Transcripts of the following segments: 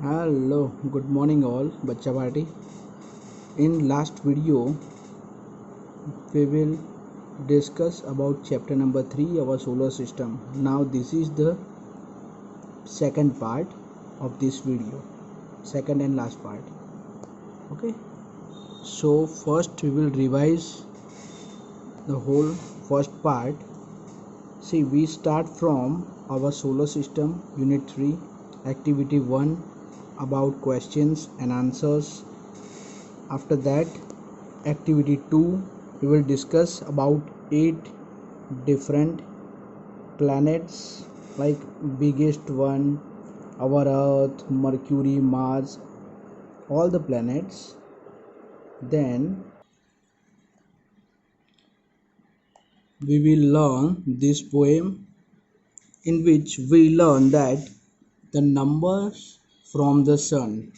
Hello, good morning all, Bacha Party. In last video, we will discuss about chapter number 3, our solar system. Now this is the second part of this video, second and last part. Okay, so first we will revise the whole first part. See, we start from our solar system, unit 3, activity 1, about questions and answers. After that, activity 2, we will discuss about 8 different planets, like biggest one, our Earth, Mercury, Mars, all the planets. Then we will learn this poem, in which we learn that the numbers from the sun,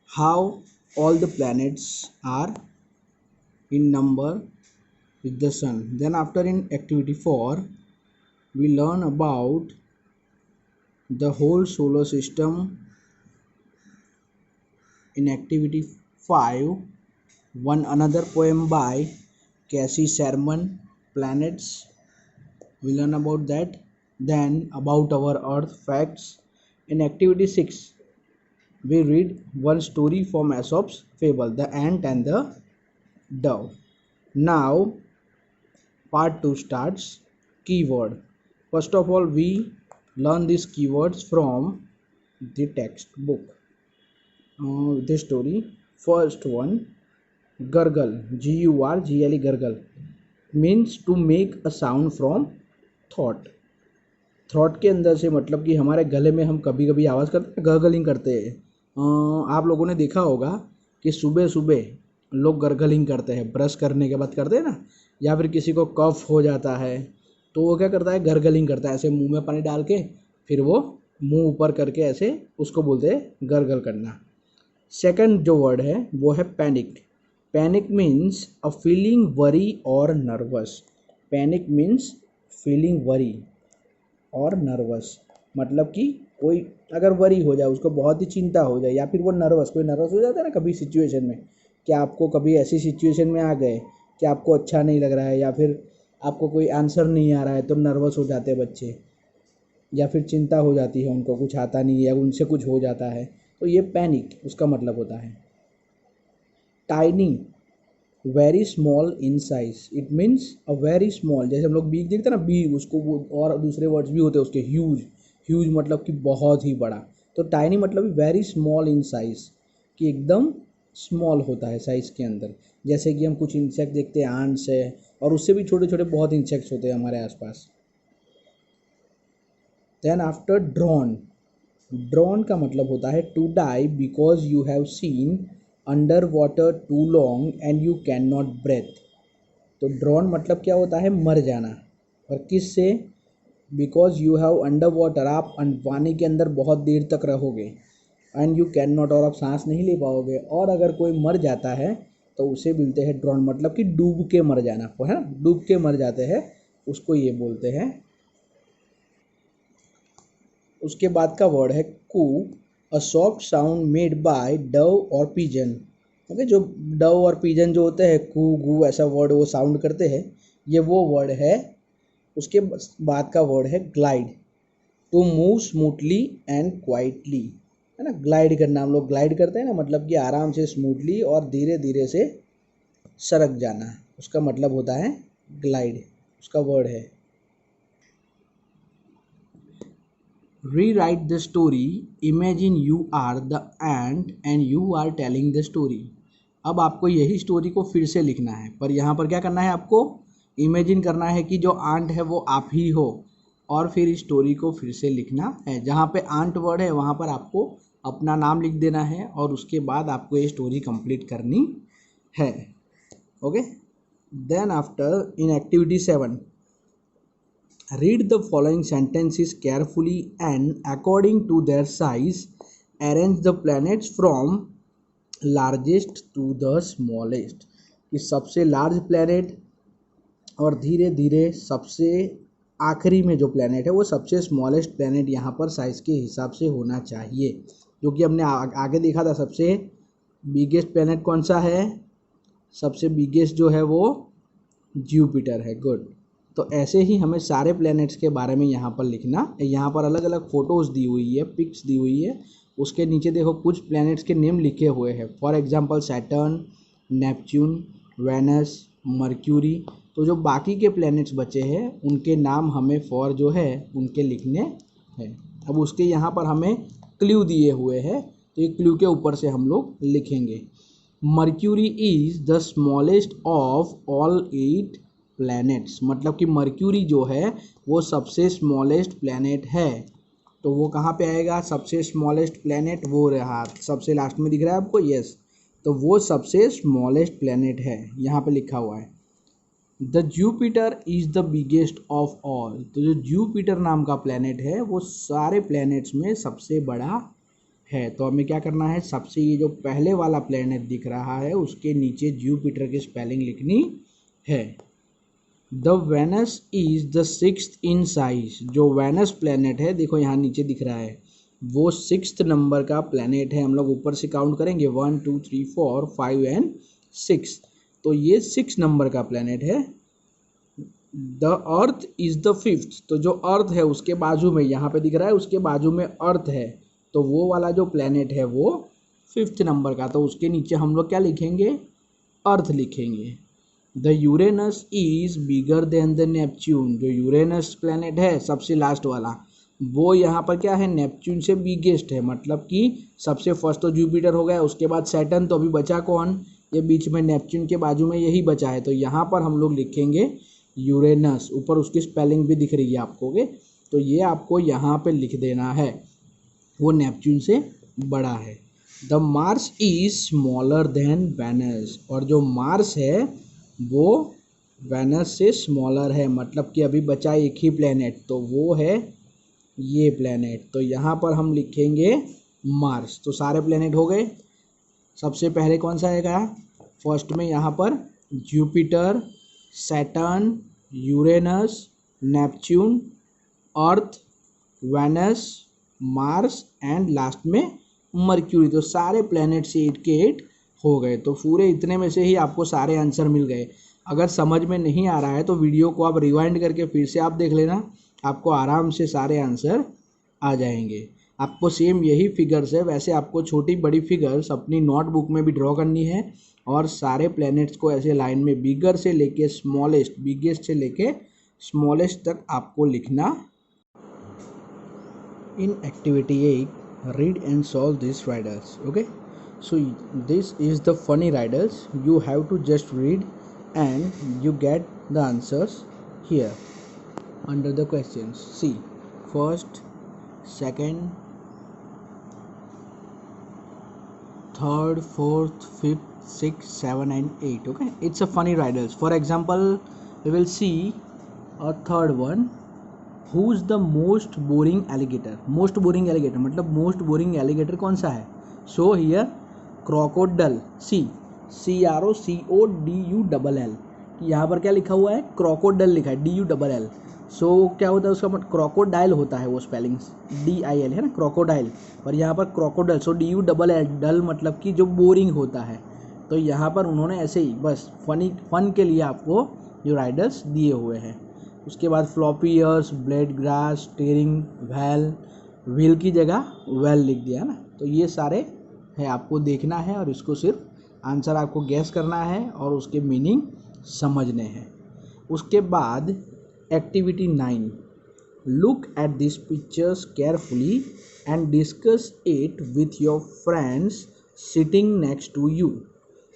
how all the planets are in number with the sun. Then after, in activity 4, we learn about the whole solar system. In activity 5, one another poem by Cassie Sherman, Planets. We learn about that. Then about our Earth facts. In activity 6, we read one story from Aesop's fable, The Ant and the Dove. Now part 2 starts. Keyword. First of all, we learn these keywords from the textbook. The story. First one, gurgle, Gurgle, gurgle, means to make a sound from throat. Throat के अंदर से मतलब कि हमारे गले में हम कभी कभी आवाज़ करते हैं, गर्गलिंग करते हैं. आप लोगों ने देखा होगा कि सुबह सुबह लोग गर्गलिंग करते हैं, ब्रश करने के बाद करते हैं ना, या फिर किसी को कफ हो जाता है तो वो क्या करता है, गर्गलिंग करता है, ऐसे मुंह में पानी डाल के फिर वो मुंह ऊपर करके ऐसे, उसको बोलते हैं गर्गल करना. सेकंड जो वर्ड है वो है panic. Panic means a feeling worry और nervous. Panic means feeling worry और नर्वस, मतलब कि कोई अगर वरी हो जाए, उसको बहुत ही चिंता हो जाए, या फिर वो नर्वस, कोई नर्वस हो जाता है ना कभी सिचुएशन में, कि आपको कभी ऐसी सिचुएशन में आ गए कि आपको अच्छा नहीं लग रहा है, या फिर आपको कोई आंसर नहीं आ रहा है तो नर्वस हो जाते हैं बच्चे, या फिर चिंता हो जाती है, उनको कुछ आता नहीं है या उनसे कुछ हो जाता है, तो ये पैनिक उसका मतलब होता है. Tiny, very small in size. It means a very small, जैसे हम लोग बिग देखते हैं ना, बिग, उसको वो और दूसरे वर्ड्स भी होते हैं उसके. ह्यूज, ह्यूज मतलब कि बहुत ही बड़ा. तो टाइनी मतलब वेरी स्मॉल इन साइज, कि एकदम स्मॉल होता है साइज़ के अंदर. जैसे कि हम कुछ इंसेक्ट देखते हैं, आंट्स है, और उससे भी छोटे छोटे बहुत इंसेक्ट्स होते हैं हमारे आसपास. Then after, drawn. ड्रॉन का मतलब होता है to die because you have seen under water too long and you can not breathe. तो ड्रॉन मतलब क्या होता है, मर जाना. और किस से, because you have under water, आप पानी के अंदर बहुत देर तक रहोगे, एंड यू कैन नॉट, और आप सांस नहीं ले पाओगे. और अगर कोई मर जाता है तो उसे बोलते हैं ड्रॉन, मतलब कि डूब के मर जाना, है ना, डूब के मर जाते हैं, उसको ये बोलते हैं. उसके बाद का वर्ड है coo, a soft sound made by dove और पिजन. ओके, जो डव और पिजन जो होते हैं, कू गू ऐसा वर्ड वो साउंड करते हैं, ये वो वर्ड है. उसके बाद का वर्ड है glide, to move smoothly and quietly, है ना. ग्लाइड करना, हम लोग ग्लाइड करते हैं ना, मतलब कि आराम से, स्मूथली और धीरे धीरे से सरक जाना, उसका मतलब होता है ग्लाइड, उसका वर्ड है. Rewrite the story. Imagine you are the ant and you are telling the story. अब आपको यही स्टोरी को फिर से लिखना है, पर यहाँ पर क्या करना है, आपको इमेजिन करना है कि जो आंट है वो आप ही हो, और फिर इस स्टोरी को फिर से लिखना है. जहाँ पे आंट वर्ड है वहाँ पर आपको अपना नाम लिख देना है, और उसके बाद आपको ये स्टोरी कंप्लीट करनी है. Okay. Then after, in activity 7, read the following sentences carefully and according to their size arrange the planets from largest to the smallest. कि सबसे लार्ज प्लैनेट और धीरे धीरे सबसे आखिरी में जो प्लैनेट है वो सबसे स्मॉलेस्ट प्लैनेट यहाँ पर साइज़ के हिसाब से होना चाहिए. जो कि हमने आगे देखा था। सबसे बिगेस्ट प्लेनेट कौन सा है? सबसे बिगेस्ट जो है वो जुपिटर है। गुड। तो ऐसे ही हमें सारे प्लैनेट्स के बारे में यहाँ पर लिखना। यहाँ पर अलग अलग फ़ोटोज़ दी हुई है, पिक्स दी हुई है, उसके नीचे देखो कुछ प्लैनेट्स के नेम लिखे हुए हैं। For example Saturn, Neptune, Venus, Mercury. तो जो बाकी के प्लैनेट्स बचे हैं उनके नाम हमें फॉर जो है उनके लिखने हैं। अब उसके यहाँ पर हमें क्लू दिए हुए हैं, तो ये क्लू के ऊपर से हम लोग लिखेंगे। Mercury is the smallest of all 8 planets. मतलब कि मर्क्यूरी जो है वो सबसे स्मॉलेस्ट प्लैनेट है। तो वो कहाँ पे आएगा? सबसे स्मॉलेस्ट प्लैनेट वो रहा, सबसे लास्ट में दिख रहा है आपको, यस। तो वो सबसे स्मॉलेस्ट प्लैनेट है, यहाँ पे लिखा हुआ है। The Jupiter is the biggest of all. तो जो जुपिटर नाम का प्लैनेट है वो सारे प्लैनेट्स में सबसे बड़ा है। तो हमें क्या करना है? सबसे ये जो पहले वाला प्लैनेट दिख रहा है उसके नीचे जुपिटर की स्पेलिंग लिखनी है। The Venus is the 6th in size. जो वेनस प्लैनेट है, देखो यहाँ नीचे दिख रहा है, वो 6th नंबर का प्लैनेट है। हम लोग ऊपर से काउंट करेंगे 1 2 3 4 5 एंड 6। तो ये 6 नंबर का प्लैनेट है। The earth is the 5th। तो जो अर्थ है उसके बाजू में, यहाँ पे दिख रहा है उसके बाजू में अर्थ है, तो वो वाला जो प्लैनेट है वो 5th नंबर का। तो उसके नीचे हम लोग क्या लिखेंगे? अर्थ लिखेंगे। The Uranus is bigger than the Neptune. जो यूरेनस प्लैनेट है सबसे लास्ट वाला, वो यहाँ पर क्या है? नेपच्यून से बिगेस्ट है। मतलब कि सबसे फर्स्ट तो जुपिटर हो गया, उसके बाद सैटर्न, तो अभी बचा कौन? ये बीच में नेपच्यून के बाजू में यही बचा है। तो यहाँ पर हम लोग लिखेंगे यूरेनस। ऊपर उसकी स्पेलिंग भी दिख रही है आपको के, तो ये आपको यहाँ पे लिख देना है, वो नेपच्यून से बड़ा है। The Mars is smaller than Venus. और जो मार्स है वो वेनस से स्मॉलर है। मतलब कि अभी बचा एक ही प्लेनेट, तो वो है ये प्लेनेट। तो यहाँ पर हम लिखेंगे मार्स। तो सारे प्लेनेट हो गए। सबसे पहले कौन सा आएगा? फर्स्ट में यहाँ पर Jupiter, Saturn, Uranus, Neptune, Earth, Venus, Mars and last में मर्क्यूरी। तो सारे प्लैनेट्स 8 के 8 हो गए। तो पूरे इतने में से ही आपको सारे आंसर मिल गए। अगर समझ में नहीं आ रहा है तो वीडियो को आप रिवाइंड करके फिर से आप देख लेना, आपको आराम से सारे आंसर आ जाएंगे। आपको सेम यही फिगर्स है, वैसे आपको छोटी बड़ी फिगर्स अपनी नोटबुक में भी ड्रॉ करनी है और सारे प्लैनेट्स को ऐसे लाइन में बिगर से लेके स्मॉलेस्ट, बिगेस्ट से लेके स्मॉलेस्ट तक आपको लिखना। In activity 8, read and solve these riders. Okay, so this is the funny riders. You have to just read and you get the answers here under the questions. See, first, second, third, fourth, fifth, sixth, 7 and 8. Okay, it's a funny riders. For example, we will see a third one. Who is the most boring alligator. Most boring alligator मतलब most boring alligator कौन सा है? So here crocodull, CROCODULL। यहाँ पर क्या लिखा हुआ है? क्रोकोडल लिखा है, DULL। सो क्या होता है उसका? क्रोकोडाइल होता है वो स्पेलिंग्स, DIL है ना, क्रोकोडाइल। और यहाँ पर क्रोकोडल, सो DULL, डल मतलब कि जो बोरिंग होता है। तो यहाँ पर उन्होंने ऐसे ही बस फन के लिए आपको जो राइडर्स दिए हुए हैं। उसके बाद floppy years, blade grass, steering wheel की जगह वेल लिख दिया ना। तो ये सारे है, आपको देखना है और इसको सिर्फ आंसर आपको गैस करना है और उसके मीनिंग समझने हैं। उसके बाद activity 9, look at this pictures carefully and discuss it with your friends sitting next to you.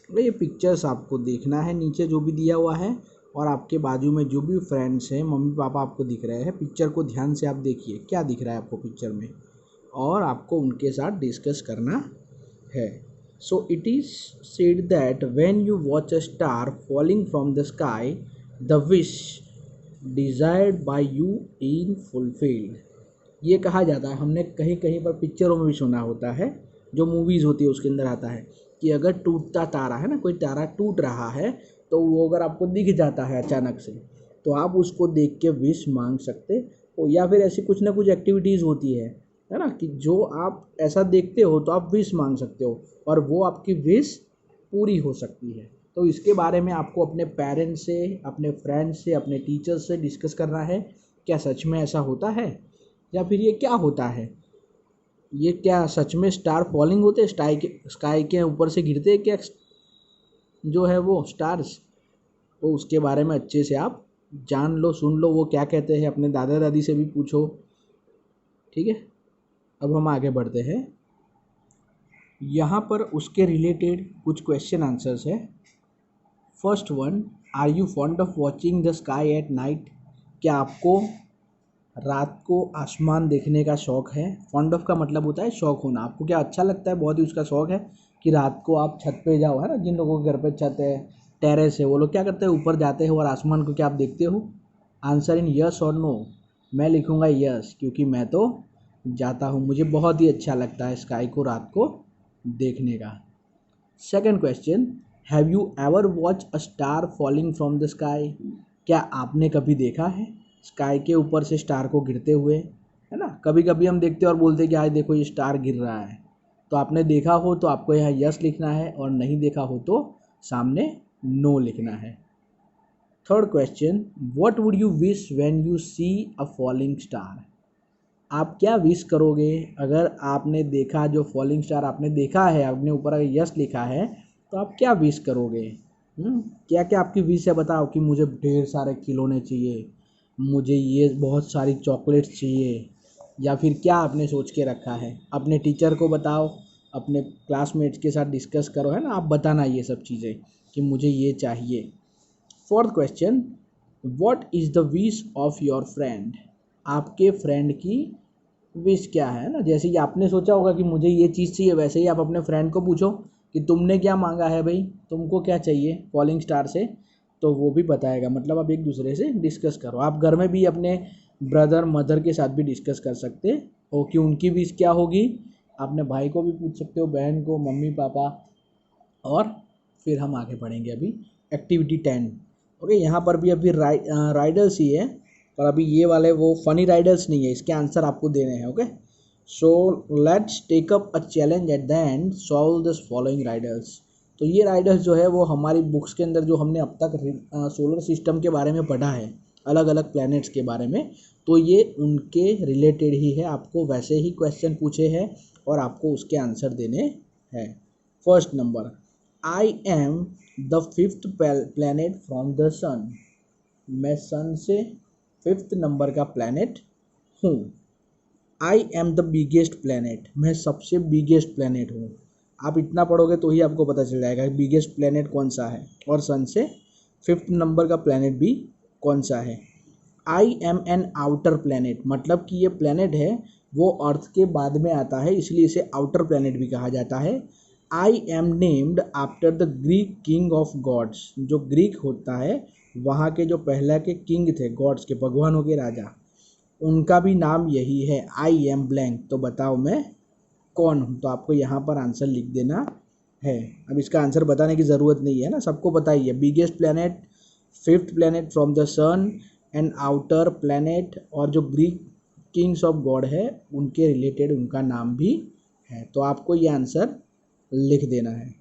ये पिक्चर्स आपको देखना है, नीचे जो भी दिया हुआ है, और आपके बाजू में जो भी फ्रेंड्स हैं, मम्मी पापा आपको दिख रहे हैं। पिक्चर को ध्यान से आप देखिए क्या दिख रहा है आपको पिक्चर में, और आपको उनके साथ डिस्कस करना है। So it is said that when you watch a star falling from the sky the wish desired by you in fulfilled. ये कहा जाता है, हमने कहीं कहीं पर पिक्चरों में भी सुना होता है, जो मूवीज़ होती है उसके अंदर आता है कि अगर टूटता तारा है ना, कोई तारा टूट रहा है, तो वो अगर आपको दिख जाता है अचानक से, तो आप उसको देख के विश मांग सकते हो। या फिर ऐसी कुछ ना कुछ एक्टिविटीज़ होती है, है ना, कि जो आप ऐसा देखते हो तो आप विश मांग सकते हो और वो आपकी विश पूरी हो सकती है। तो इसके बारे में आपको अपने पेरेंट्स से, अपने फ्रेंड्स से, अपने टीचर्स से डिस्कस करना है, क्या सच में ऐसा होता है या फिर ये क्या होता है, ये क्या सच में स्टार फॉलिंग होते हैं, स्काई के ऊपर से गिरते हैं क्या जो है वो स्टार्स। तो उसके बारे में अच्छे से आप जान लो, सुन लो वो क्या कहते हैं, अपने दादा दादी से भी पूछो। ठीक है, अब हम आगे बढ़ते हैं। यहाँ पर उसके रिलेटेड कुछ क्वेश्चन आंसर्स है। First one, are you fond of watching the sky at night? क्या आपको रात को आसमान देखने का शौक़ है? फॉन्ड ऑफ का मतलब होता है शौक़ होना। आपको क्या अच्छा लगता है, बहुत ही उसका शौक़ है कि रात को आप छत पे जाओ, है ना, जिन लोगों के घर पे छत है, टेरेस है, वो लोग क्या करते हैं, ऊपर जाते हैं और आसमान को क्या आप देखते हो? आंसर इन यस और नो। मैं लिखूँगा यस, क्योंकि मैं तो जाता हूँ, मुझे बहुत ही अच्छा लगता है स्काई को रात को देखने का। Second question, have you ever watch a star falling from the sky? क्या आपने कभी देखा है स्काई के ऊपर से स्टार को गिरते हुए? है ना, कभी कभी हम देखते हैं और बोलते हैं कि आज देखो ये स्टार गिर रहा है। तो आपने देखा हो तो आपको यहाँ यस लिखना है और नहीं देखा हो तो सामने नो लिखना है। Third question, what would you wish when you see a falling star? आप क्या विश करोगे अगर आपने देखा, जो फॉलिंग स्टार आपने देखा है, आपने ऊपर अगर यस लिखा है तो आप क्या विश करोगे? क्या क्या आपकी विश है बताओ, कि मुझे ढेर सारे खिलौने चाहिए, मुझे ये बहुत सारी चॉकलेट्स चाहिए, या फिर क्या आपने सोच के रखा है? अपने टीचर को बताओ, अपने क्लासमेट्स के साथ डिस्कस करो, है ना, आप बताना ये सब चीज़ें कि मुझे ये चाहिए। Fourth question, what is the wish of your friend? आपके फ्रेंड की विश क्या है ना, जैसे कि आपने सोचा होगा कि मुझे ये चीज़ चाहिए, वैसे ही आप अपने फ्रेंड को पूछो कि तुमने क्या मांगा है भाई, तुमको क्या चाहिए फॉलिंग स्टार से, तो वो भी बताएगा। मतलब आप एक दूसरे से डिस्कस करो। आप घर में भी अपने ब्रदर मदर के साथ भी डिस्कस कर सकते हो कि उनकी विश क्या होगी। अपने भाई को भी पूछ सकते हो, बहन को, मम्मी पापा। और फिर हम आगे बढ़ेंगे अभी एक्टिविटी 10। ओके, यहाँ पर भी अभी राइडल्स ही है, पर अभी ये वाले वो फनी राइडल्स नहीं है, इसके आंसर आपको देने हैं। Okay, so let's take up a challenge at the end, solve this following riddles. तो ये राइडल्स जो है वो हमारी बुक्स के अंदर जो हमने अब तक सोलर सिस्टम के बारे में पढ़ा है, अलग अलग प्लैनेट्स के बारे में, तो ये उनके रिलेटेड ही है। आपको वैसे ही क्वेश्चन पूछे हैं और आपको उसके आंसर देने हैं। First number, I am the fifth planet from the sun. मैं सन से फिफ्थ नंबर का प्लैनेट हूँ। I am the biggest planet, मैं सबसे बिगेस्ट प्लैनेट हूँ। आप इतना पढ़ोगे तो ही आपको पता चल जाएगा बिगेस्ट प्लैनेट कौन सा है और सन से फिफ्थ नंबर का प्लैनेट भी कौन सा है। I am an outer planet, मतलब कि ये प्लैनेट है वो अर्थ के बाद में आता है, इसलिए इसे आउटर प्लैनेट भी कहा जाता है। I am named after the Greek king of gods, जो ग्रीक होता है वहाँ के जो पहला के किंग थे, गॉड्स के, भगवानों के राजा, उनका भी नाम यही है, आई एम ब्लैंक। तो बताओ मैं कौन हूँ? तो आपको यहाँ पर आंसर लिख देना है। अब इसका आंसर बताने की ज़रूरत नहीं है ना, सबको पता ही है। Biggest planet, fifth planet from the sun, and outer planet, और जो ग्रीक किंग्स ऑफ गॉड है उनके रिलेटेड उनका नाम भी है। तो आपको ये आंसर लिख देना है।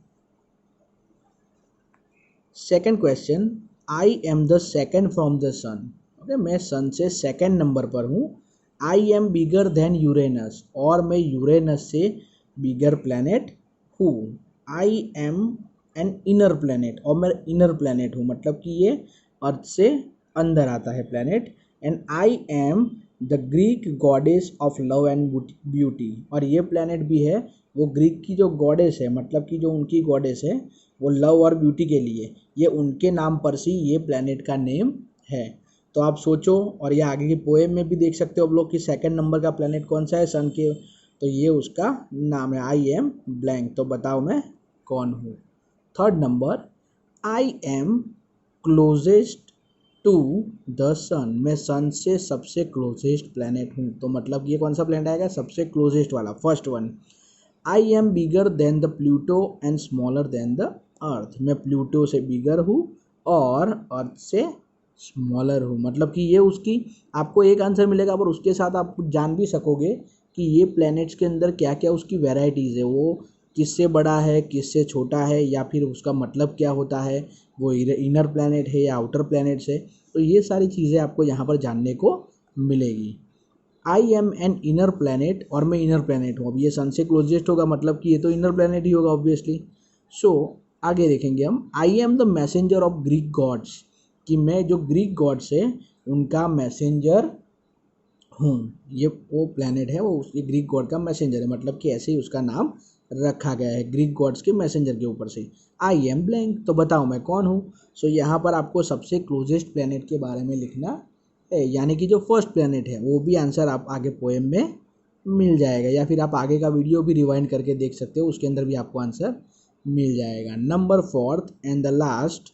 Second question, I am the second from the sun. Okay, मैं सन से सेकेंड नंबर पर हूँ। I am bigger than Uranus, और मैं यूरेनस से बिगर प्लैनेट हूँ। I am an inner planet, और मैं इनर प्लैनेट हूँ, मतलब कि ये अर्थ से अंदर आता है planet. And I am the Greek goddess of love and beauty, और ये प्लैनेट भी है वो ग्रीक की जो गॉडेस है, मतलब कि जो उनकी गॉडेस है वो लव और ब्यूटी के लिए, ये उनके नाम पर से ये प्लैनेट का नेम है। तो आप सोचो, और ये आगे की पोएम में भी देख सकते हो आप लोग कि सेकंड नंबर का प्लैनेट कौन सा है सन के, तो ये उसका नाम है, आई एम ब्लैंक। तो बताओ मैं कौन हूँ। Third number, I am closest to the sun, मैं सन से सबसे क्लोजेस्ट प्लैनेट हूँ। तो मतलब ये कौन सा प्लैनेट आएगा, सबसे क्लोजेस्ट वाला, first one. I am bigger then the Pluto and smaller than the earth, मैं प्लूटो से बिगर हूँ और अर्थ से स्मॉलर हूँ। मतलब कि ये उसकी आपको एक आंसर मिलेगा, पर उसके साथ आप जान भी सकोगे कि ये प्लैनेट्स के अंदर क्या क्या उसकी वेराइटीज़ है, वो किससे बड़ा है, किससे छोटा है, या फिर उसका मतलब क्या होता है, वो इनर प्लैनेट है या आउटर प्लैनेट्स है। तो ये सारी चीज़ें आपको यहाँ पर जानने को मिलेगी। आई एम एन इनर प्लैनेट, और मैं इनर प्लैनेट हूँ। अब ये सन से क्लोजेस्ट होगा, मतलब कि ये तो इनर प्लैनेट ही होगा ऑब्वियसली। सो आगे देखेंगे हम, आई am the messenger of Greek gods, कि मैं जो ग्रीक गॉड्स है उनका मैसेंजर हूँ। ये वो प्लैनेट है, वो ये ग्रीक गॉड का मैसेंजर है, मतलब कि ऐसे ही उसका नाम रखा गया है, ग्रीक गॉड्स के मैसेंजर के ऊपर से। आई एम ब्लैंक, तो बताओ मैं कौन हूँ। सो यहाँ पर आपको सबसे क्लोजेस्ट प्लैनेट के बारे में लिखना है, यानी कि जो फर्स्ट प्लैनेट है, वो भी आंसर आप आगे पोएम में मिल जाएगा, या फिर आप आगे का वीडियो भी रिवाइंड करके देख सकते हो, उसके अंदर भी आपको आंसर मिल जाएगा। Number fourth and the last,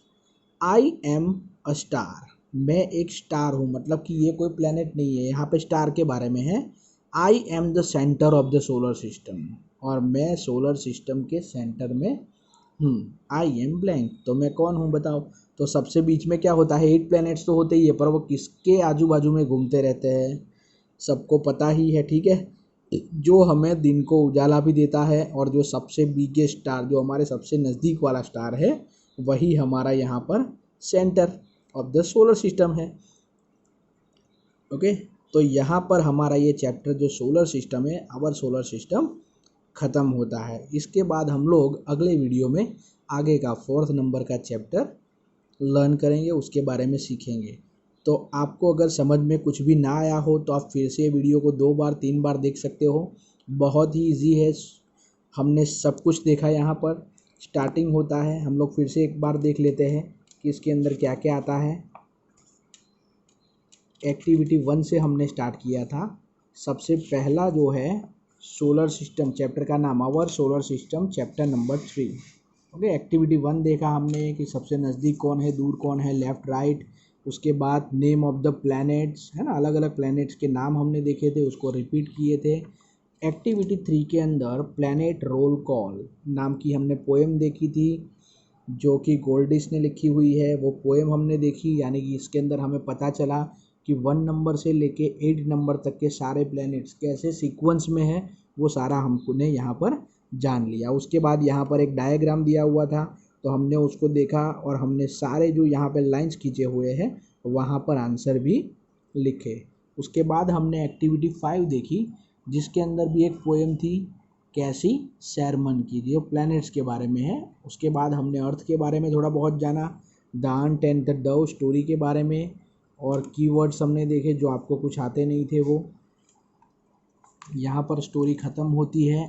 I am a star, मैं एक स्टार हूँ, मतलब कि ये कोई प्लैनेट नहीं है, यहाँ पे स्टार के बारे में है। I am the centre of the solar system, और मैं सोलर सिस्टम के सेंटर में हूँ। आई एम ब्लैंक, तो मैं कौन हूँ बताओ। तो सबसे बीच में क्या होता है, 8 प्लैनेट्स तो होते ही है, पर वो किसके आजू बाजू में घूमते रहते हैं सबको पता ही है, ठीक है। जो हमें दिन को उजाला भी देता है, और जो सबसे बिगेस्ट स्टार, जो हमारे सबसे नज़दीक वाला स्टार है, वही हमारा यहाँ पर centre of the solar system है। ओके, तो यहाँ पर हमारा ये चैप्टर जो सोलर सिस्टम है, आवर सोलर सिस्टम, ख़त्म होता है। इसके बाद हम लोग अगले वीडियो में आगे का 4th नंबर का चैप्टर लर्न करेंगे, उसके बारे में सीखेंगे। तो आपको अगर समझ में कुछ भी ना आया हो तो आप फिर से वीडियो को 2 बार 3 बार देख सकते हो, बहुत ही इजी है। हमने सब कुछ देखा, यहाँ पर स्टार्टिंग होता है, हम लोग फिर से एक बार देख लेते हैं कि इसके अंदर क्या क्या आता है। एक्टिविटी 1 से हमने स्टार्ट किया था। सबसे पहला जो है सोलर सिस्टम, चैप्टर का नाम our solar system, chapter number 3। Okay, activity 1 देखा हमने कि सबसे नज़दीक कौन है, दूर कौन है, लेफ़्ट राइट। उसके बाद नेम ऑफ द प्लैनेट्स, है ना, अलग अलग प्लैनेट्स के नाम हमने देखे थे, उसको रिपीट किए थे। एक्टिविटी 3 के अंदर प्लैनेट रोल कॉल नाम की हमने पोएम देखी थी, जो कि गोल्डिस ने लिखी हुई है। वो पोएम हमने देखी, यानी कि इसके अंदर हमें पता चला कि 1 नंबर से लेके 8 नंबर तक के सारे प्लैनेट्स कैसे सीक्वेंस में है, वो सारा हमने यहाँ पर जान लिया। उसके बाद यहाँ पर एक डायग्राम दिया हुआ था, तो हमने उसको देखा, और हमने सारे जो यहाँ पर लाइंस खींचे हुए हैं वहाँ पर आंसर भी लिखे। उसके बाद हमने एक्टिविटी 5 देखी, जिसके अंदर भी एक पोएम थी कैसी सैरमन की, जो प्लैनेट्स के बारे में है। उसके बाद हमने अर्थ के बारे में थोड़ा बहुत जाना, the ant and the dove story के बारे में, और कीवर्ड्स हमने देखे जो आपको कुछ आते नहीं थे वो। यहाँ पर स्टोरी ख़त्म होती है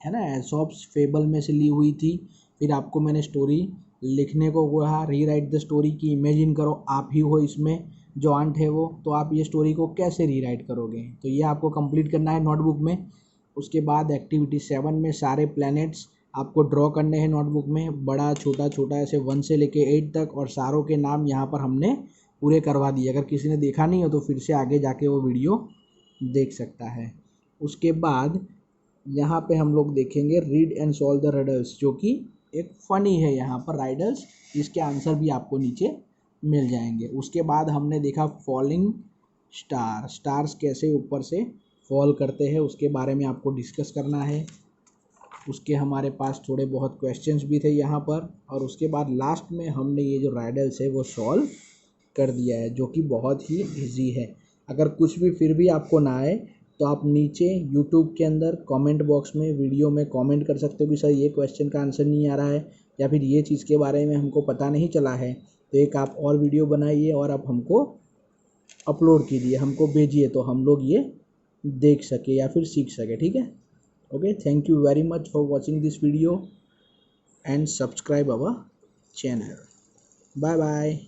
ना, एसॉप्स फेबल में से ली हुई थी। फिर आपको मैंने स्टोरी लिखने को कहा, री राइट द स्टोरी, की इमेजिन करो आप ही हो इसमें जो आंट है वो, तो आप ये स्टोरी को कैसे री राइट करोगे, तो ये आपको कंप्लीट करना है नोटबुक में। उसके बाद एक्टिविटी 7 में सारे प्लैनेट्स आपको ड्रॉ करने हैं नोटबुक में, बड़ा छोटा छोटा ऐसे 1 से लेके 8 तक, और सारों के नाम यहाँ पर हमने पूरे करवा दिए। अगर किसी ने देखा नहीं हो तो फिर से आगे जाके वो वीडियो देख सकता है। उसके बाद यहाँ पे हम लोग देखेंगे read and solve the riddles, जो कि एक फ़नी है यहाँ पर राइडल्स, इसके आंसर भी आपको नीचे मिल जाएंगे। उसके बाद हमने देखा फॉलिंग स्टार, स्टार्स कैसे ऊपर से फॉल करते हैं, उसके बारे में आपको डिस्कस करना है। उसके हमारे पास थोड़े बहुत क्वेश्चंस भी थे यहाँ पर, और उसके बाद लास्ट में हमने ये जो राइडल्स है वो सॉल्व कर दिया है, जो कि बहुत ही इजी है। अगर कुछ भी फिर भी आपको ना आए तो आप नीचे यूट्यूब के अंदर कमेंट बॉक्स में वीडियो में कमेंट कर सकते हो कि सर ये क्वेश्चन का आंसर नहीं आ रहा है, या फिर ये चीज़ के बारे में हमको पता नहीं चला है, तो एक आप और वीडियो बनाइए और आप हमको अपलोड कीजिए, हमको भेजिए, तो हम लोग ये देख सके या फिर सीख सके, ठीक है। Okay, thank you very much for watching this video and subscribe our channel. Bye bye.